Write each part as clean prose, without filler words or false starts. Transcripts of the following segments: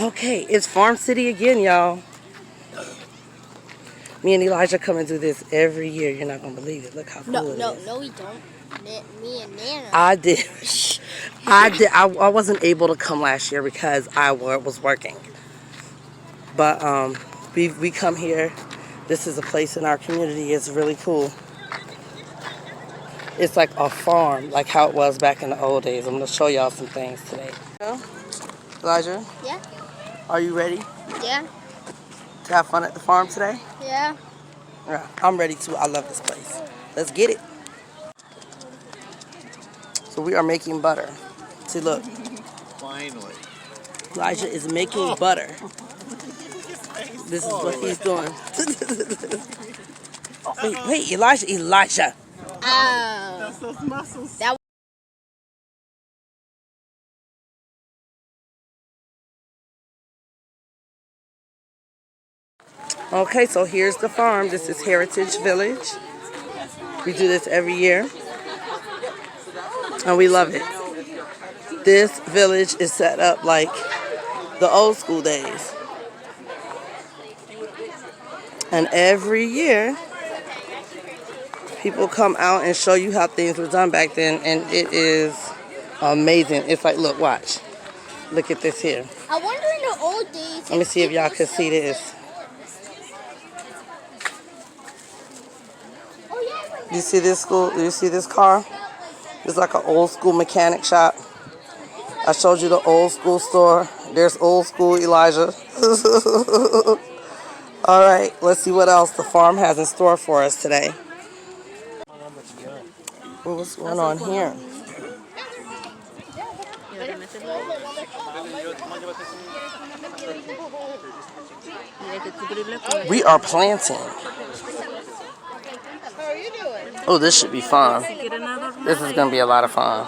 Okay, it's Farm City again, y'all. Me and Elijah come and do this every year. You're not gonna believe it. Look how cool it is. No, we don't. Me and Nana. I did. I wasn't able to come last year because I was working. But we come here. This is a place in our community. It's really cool. It's like a farm, like how it was back in the old days. I'm gonna show y'all some things today. Elijah? Yeah. Are you ready Yeah. to have fun at the farm today? Yeah. Yeah, I'm ready to. I love this place. Let's get it. So we are making butter. See, look. Finally. Elijah is making butter. This is what he's doing. Wait, Elijah. That's those muscles. That. Okay, so here's the farm. This is Heritage Village. We do this every year. And we love it. This village is set up like the old school days. And every year, people come out and show you how things were done back then. And it is amazing. It's like, look, watch. Look at this here. I wonder in the old days. Let me see if y'all can see this. You see this school? Do you see this car? It's like an old school mechanic shop. I showed you the old school store. There's old school Elijah. All right, let's see what else the farm has in store for us today. What's going on here? We are planting. How are you doing? Oh, this should be fun. This is going to be a lot of fun.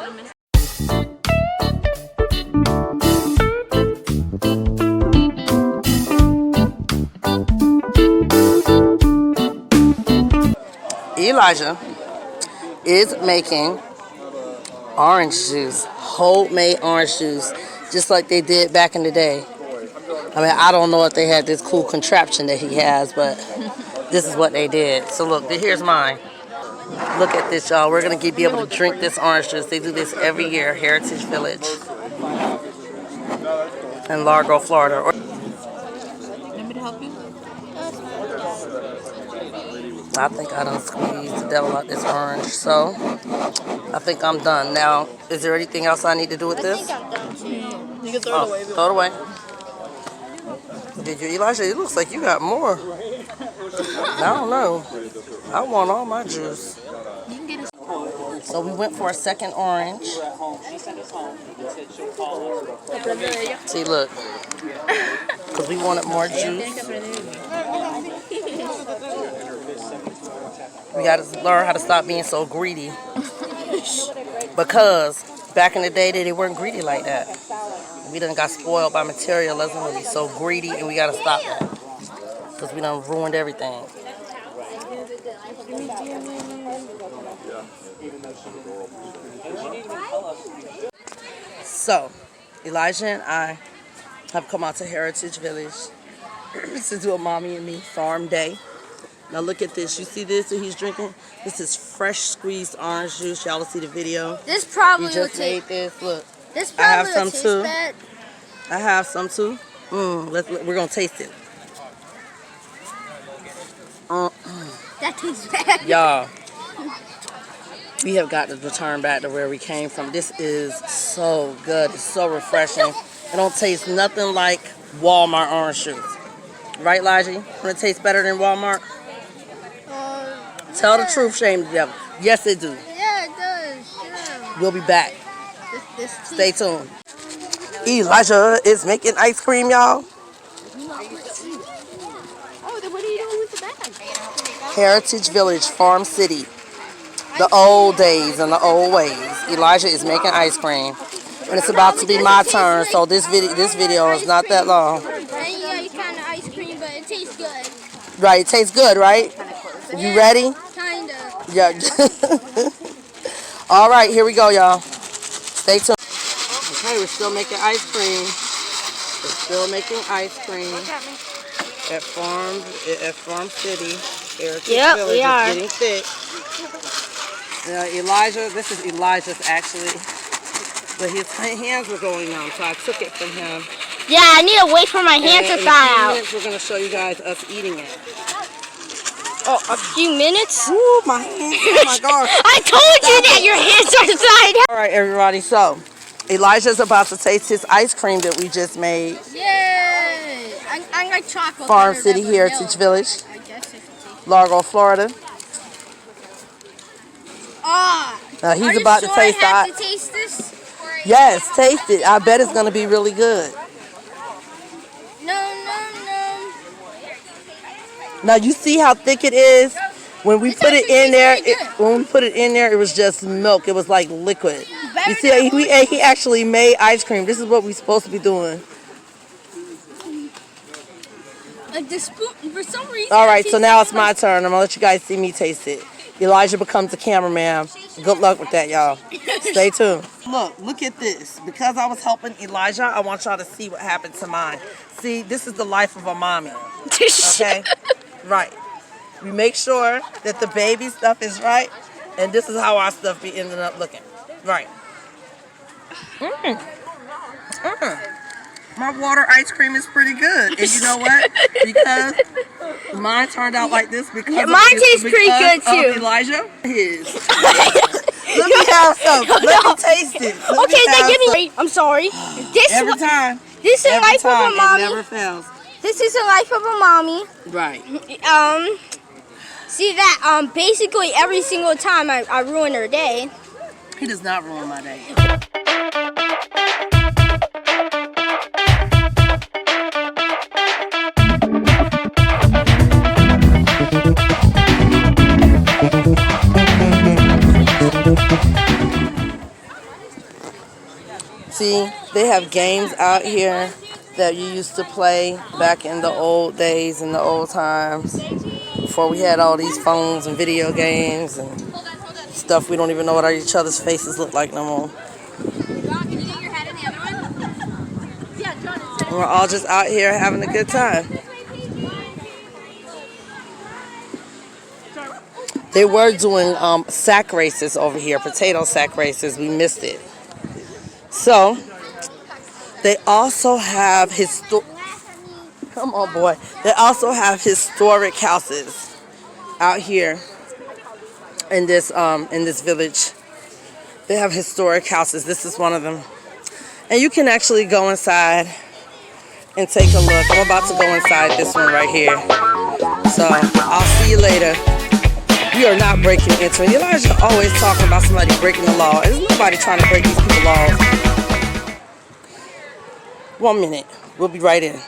Elijah is making orange juice, homemade orange juice, just like they did back in the day. I mean, I don't know if they had this cool contraption that he has, but this is what they did. So look, here's mine. Look at this, y'all. We're going to be able to drink this orange juice. They do this every year, Heritage Village in Largo, Florida. Want me to help you? I think I done squeezed the devil out this orange, so I think I'm done. Now, is there anything else I need to do with this? I think I'm done too. You can throw it away. Throw it away. Did you, Elijah? It looks like you got more. I don't know. I want all my juice. So we went for a second orange. See, look. Because we wanted more juice. We got to learn how to stop being so greedy. Because back in the day, they weren't greedy like that. We done got spoiled by materialism and we so greedy, and we got to stop that. Because we done ruined everything. So, Elijah and I have come out to Heritage Village to do a mommy and me farm day. Now look at this. You see this that he's drinking? This is fresh squeezed orange juice. Y'all will see the video. This probably We just made this. Look. This I have probably some will too. taste bad. I have some too. We're gonna taste it. That tastes bad. Y'all, we have got to return back to where we came from. This is so good. It's so refreshing. It don't taste nothing like Walmart orange juice. Right, Elijah? When it tastes better than Walmart? Tell the truth, shame the devil. Yes, it do. Yeah, it does. Yeah. We'll be back. This Stay tuned. Elijah is making ice cream, y'all. Oh, then what are you doing with the bag? Heritage Village, Farm City. The old days and the old ways. Elijah is making ice cream. And it's about to be my turn, so this video is not that long. Yeah, it's kind of ice cream, but it tastes good. Right, it tastes good, right? You ready? Kinda. Yeah. All right, here we go, y'all. Stay tuned. Okay, we're still making ice cream. They're still making ice cream at Farm City. Heritage Yep, Village we are. is getting thick. Elijah, this is Elijah's actually, but his hands were going numb, so I took it from him. Yeah, I need to wait for my hands to In a thaw few out. minutes, we're going to show you guys us eating it. Oh, a few minutes? Ooh, my hands, oh my gosh. I told you that your hands are thawed out. All right, everybody, so Elijah's about to taste his ice cream that we just made. Yay! I like chocolate. Farm City Heritage Village, I guess I can taste. Largo, Florida. Ah! Now he's Are you about sure to taste I have that. to taste this? Yes, taste it. I bet it's going to be really good. No. Now you see how thick it is? When we It's put it actually in there, tastes pretty when we put it in there, it was just milk. It was like liquid. Better You see, than he actually made ice cream. This is what we're supposed to be doing. the spoon, for some reason. All right, so now it's my turn. I'm gonna let you guys see me taste it. Elijah becomes the cameraman. Good luck with that, y'all. Stay tuned. Look at this. Because I was helping Elijah, I want y'all to see what happened to mine. See, this is the life of a mommy. Okay? Right. We make sure that the baby stuff is right, and this is how our stuff be ending up looking. Right. My water ice cream is pretty good. And you know what? Because mine turned out like this because mine tastes pretty good too. Elijah, his. Let me have some. Let me taste it. Okay, then give me. I'm sorry. Every time. This is Every life of time. a It mommy. never fails. This is the life of a mommy. Right. See that? Basically every single time I ruin her day. He does not ruin my day. See, they have games out here that you used to play back in the old days, in the old times, before we had all these phones and video games and stuff. We don't even know what each other's faces look like no more. And we're all just out here having a good time. They were doing sack races over here, potato sack races. We missed it. So, they also have come on, boy. They also have historic houses out here in this village. They have historic houses. This is one of them. And you can actually go inside and take a look. I'm about to go inside this one right here. So, I'll see you later. We are not breaking into it. Elijah always talking about somebody breaking the law. There's nobody trying to break these people's laws. 1 minute. We'll be right in.